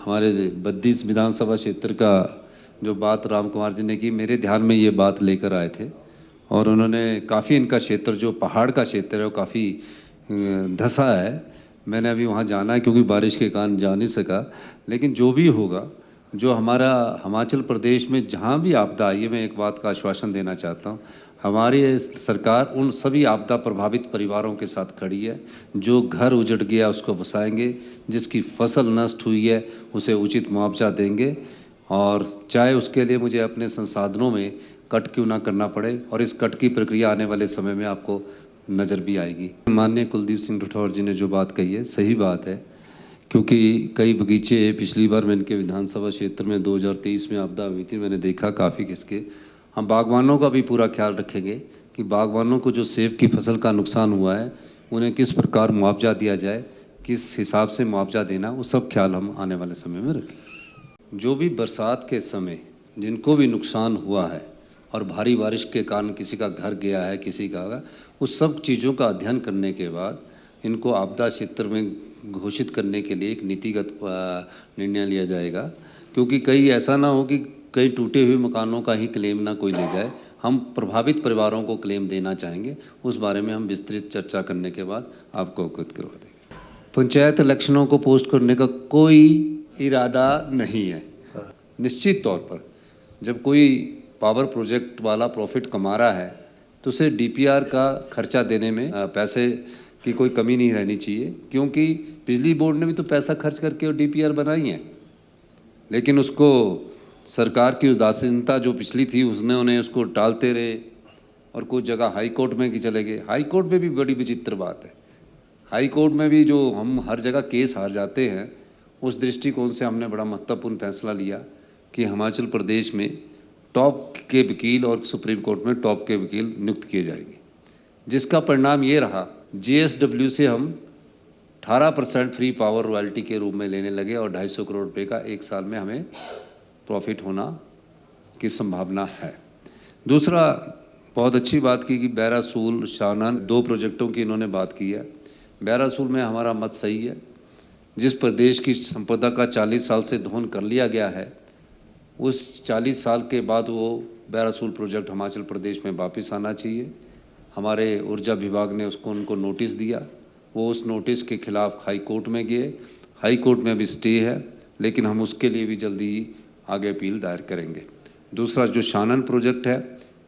हमारे बद्दी विधानसभा क्षेत्र का जो बात राम कुमार जी ने की, मेरे ध्यान में ये बात लेकर आए थे और उन्होंने काफ़ी इनका क्षेत्र जो पहाड़ का क्षेत्र है वो काफ़ी धंसा है। मैंने अभी वहाँ जाना है क्योंकि बारिश के कारण जा नहीं सका, लेकिन जो भी होगा, जो हमारा हिमाचल प्रदेश में जहाँ भी आपदा आई है, मैं एक बात का आश्वासन देना चाहता हूँ, हमारी सरकार उन सभी आपदा प्रभावित परिवारों के साथ खड़ी है। जो घर उजड़ गया उसको बसाएंगे, जिसकी फसल नष्ट हुई है उसे उचित मुआवजा देंगे, और चाहे उसके लिए मुझे अपने संसाधनों में कट क्यों ना करना पड़े, और इस कट की प्रक्रिया आने वाले समय में आपको नज़र भी आएगी। माननीय कुलदीप सिंह राठौर जी ने जो बात कही है सही बात है, क्योंकि कई बगीचे पिछली बार मैं इनके विधानसभा क्षेत्र में 2023 में आपदा हुई थी, मैंने देखा काफ़ी किसके। हम बागवानों का भी पूरा ख्याल रखेंगे कि बागवानों को जो सेब की फसल का नुकसान हुआ है उन्हें किस प्रकार मुआवजा दिया जाए, किस हिसाब से मुआवजा देना, वो सब ख्याल हम आने वाले समय में रखें। जो भी बरसात के समय जिनको भी नुकसान हुआ है और भारी बारिश के कारण किसी का घर गया है, किसी का, उस सब चीज़ों का अध्ययन करने के बाद इनको आपदा क्षेत्र में घोषित करने के लिए एक नीतिगत निर्णय लिया जाएगा, क्योंकि कहीं ऐसा ना हो कि कई टूटे हुए मकानों का ही क्लेम ना कोई ले जाए। हम प्रभावित परिवारों को क्लेम देना चाहेंगे, उस बारे में हम विस्तृत चर्चा करने के बाद आपको अवगत करवा देंगे। पंचायत इलेक्शनों को पोस्ट करने का कोई इरादा नहीं है। निश्चित तौर पर जब कोई पावर प्रोजेक्ट वाला प्रॉफिट कमा रहा है तो उसे डीपीआर का खर्चा देने में पैसे की कोई कमी नहीं रहनी चाहिए, क्योंकि बिजली बोर्ड ने भी तो पैसा खर्च करके डीपीआर बनाई है, लेकिन उसको सरकार की उदासीनता जो पिछली थी उसने उन्हें उसको टालते रहे और कुछ जगह हाई कोर्ट में की चले गए। हाई कोर्ट में भी बड़ी विचित्र बात है, हाई कोर्ट में भी जो हम हर जगह केस हार जाते हैं, उस दृष्टिकोण से हमने बड़ा महत्वपूर्ण फैसला लिया कि हिमाचल प्रदेश में टॉप के वकील और सुप्रीम कोर्ट में टॉप के वकील नियुक्त किए जाएंगे, जिसका परिणाम ये रहा जीएसडब्ल्यू से हम 18% फ्री पावर रॉयल्टी के रूप में लेने लगे और 250 करोड़ रुपये का एक साल में हमें प्रॉफिट होना की संभावना है। दूसरा, बहुत अच्छी बात की कि बैरासूल शानन 2 प्रोजेक्टों की इन्होंने बात की है। बैरासूल में हमारा मत सही है, जिस प्रदेश की संपदा का 40 साल से दोहन कर लिया गया है, उस 40 साल के बाद वो बैरासूल प्रोजेक्ट हिमाचल प्रदेश में वापस आना चाहिए। हमारे ऊर्जा विभाग ने उनको नोटिस दिया, वो उस नोटिस के खिलाफ हाई कोर्ट में गए। हाई कोर्ट में अभी स्टे है, लेकिन हम उसके लिए भी जल्दी ही आगे अपील दायर करेंगे। दूसरा, जो शानन प्रोजेक्ट है,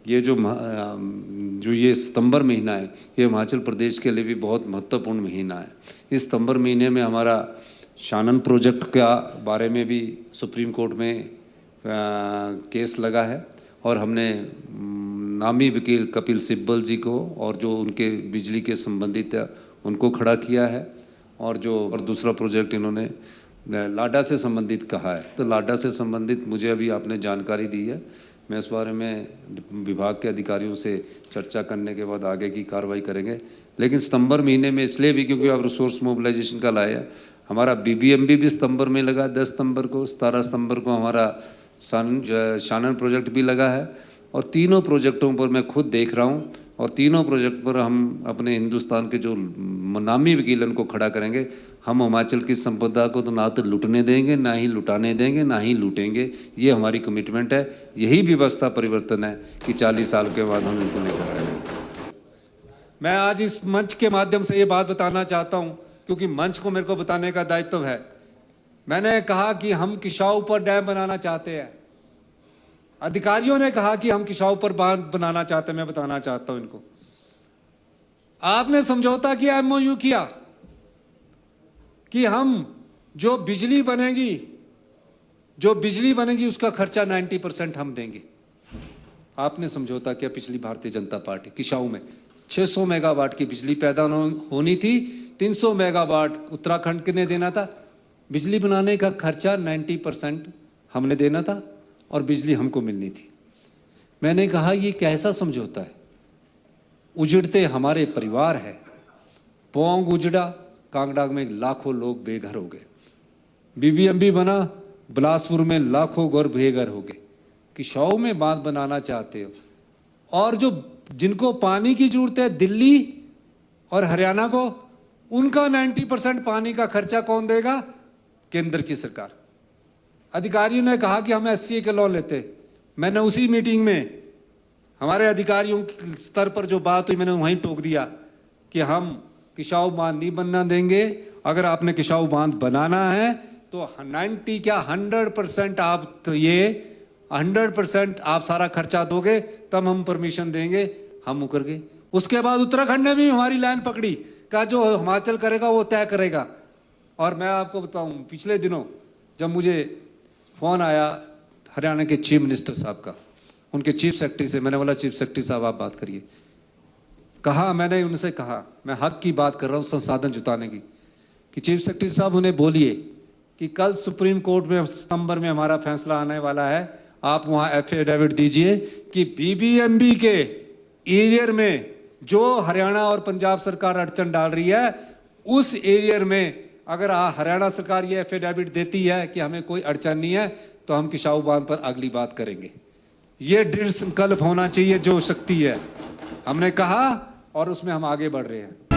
ये जो ये सितंबर महीना है, ये हिमाचल प्रदेश के लिए भी बहुत महत्वपूर्ण महीना है। इस सितंबर महीने में हमारा शानन प्रोजेक्ट का बारे में भी सुप्रीम कोर्ट में केस लगा है और हमने नामी वकील कपिल सिब्बल जी को और जो उनके बिजली के संबंधित उनको खड़ा किया है, और दूसरा प्रोजेक्ट इन्होंने लाडा से संबंधित कहा है। तो लाडा से संबंधित मुझे अभी आपने जानकारी दी है, मैं इस बारे में विभाग के अधिकारियों से चर्चा करने के बाद आगे की कार्रवाई करेंगे। लेकिन सितंबर महीने में इसलिए भी क्योंकि आप रिसोर्स मोबिलाइजेशन का लाया, हमारा बीबीएमबी भी सितंबर में लगा, 10 सितंबर को, 17 सितंबर को हमारा शानन प्रोजेक्ट भी लगा है, और तीनों प्रोजेक्टों पर मैं खुद देख रहा हूँ, और तीनों प्रोजेक्ट पर हम अपने हिंदुस्तान के जो नामी वकीलन को खड़ा करेंगे। हम हिमाचल की संपदा को तो ना तो लूटने देंगे, ना ही लुटाने देंगे, ना ही लूटेंगे। ये हमारी कमिटमेंट है। यही व्यवस्था परिवर्तन है कि 40 साल के बाद हम इनको लेकर आएंगे। मैं आज इस मंच के माध्यम से ये बात बताना चाहता हूँ, क्योंकि मंच को मेरे को बताने का दायित्व है। मैंने कहा कि हम किसाऊ पर डैम बनाना चाहते हैं, अधिकारियों ने कहा कि हम किसाऊ पर बांध बनाना चाहते हैं। मैं बताना चाहता हूं इनको, आपने समझौता किया, एमओयू किया कि हम जो बिजली बनेगी उसका खर्चा 90% हम देंगे। आपने समझौता किया पिछली भारतीय जनता पार्टी। किसाऊ में 600 मेगावाट की बिजली पैदा होनी थी, 300 मेगावाट उत्तराखंड ने देना था। बिजली बनाने का खर्चा 90% हमने देना था और बिजली हमको मिलनी थी। मैंने कहा ये कैसा समझौता है? उजड़ते हमारे परिवार है। पोंग उजड़ा, कांगड़ा में लाखों लोग बेघर हो गए। बीबीएमबी बना, बिलासपुर में लाखों घर बेघर हो गए। किसाऊ में बांध बनाना चाहते हो, और जो जिनको पानी की जरूरत है दिल्ली और हरियाणा को, उनका 90% पानी का खर्चा कौन देगा? केंद्र की सरकार। अधिकारियों ने कहा कि हम SCA के लोन लेते। मैंने उसी मीटिंग में हमारे अधिकारियों के स्तर पर जो बात हुई, मैंने वहीं टोक दिया कि हम किसाऊ बांध नहीं बनना देंगे। अगर आपने किसाऊ बांध बनाना है तो 90 क्या 100% आप तो ये 100% आप सारा खर्चा दोगे तब हम परमिशन देंगे। हम मुकर गए। उसके बाद उत्तराखंड ने भी हमारी लाइन पकड़ी, कहा जो हिमाचल करेगा वो तय करेगा। और मैं आपको बताऊं, पिछले दिनों जब मुझे फोन आया हरियाणा के चीफ मिनिस्टर साहब का, उनके चीफ सेक्रेटरी से, मैंने बोला चीफ सेक्रेटरी साहब आप बात करिए। मैंने उनसे कहा, मैं हक की बात कर रहा हूँ, संसाधन जुटाने की, कि चीफ सेक्रेटरी साहब उन्हें बोलिए कि कल सुप्रीम कोर्ट में सितंबर में हमारा फैसला आने वाला है, आप वहां एफिडेविट दीजिए कि BBMB के एरियर में जो हरियाणा और पंजाब सरकार अड़चन डाल रही है, उस एरियर में अगर हरियाणा सरकार ये एफिडेविट देती है कि हमें कोई अड़चन नहीं है, तो हम किसाऊ बांध पर अगली बात करेंगे। ये दृढ़ संकल्प होना चाहिए जो शक्ति है, हमने कहा, और उसमें हम आगे बढ़ रहे हैं।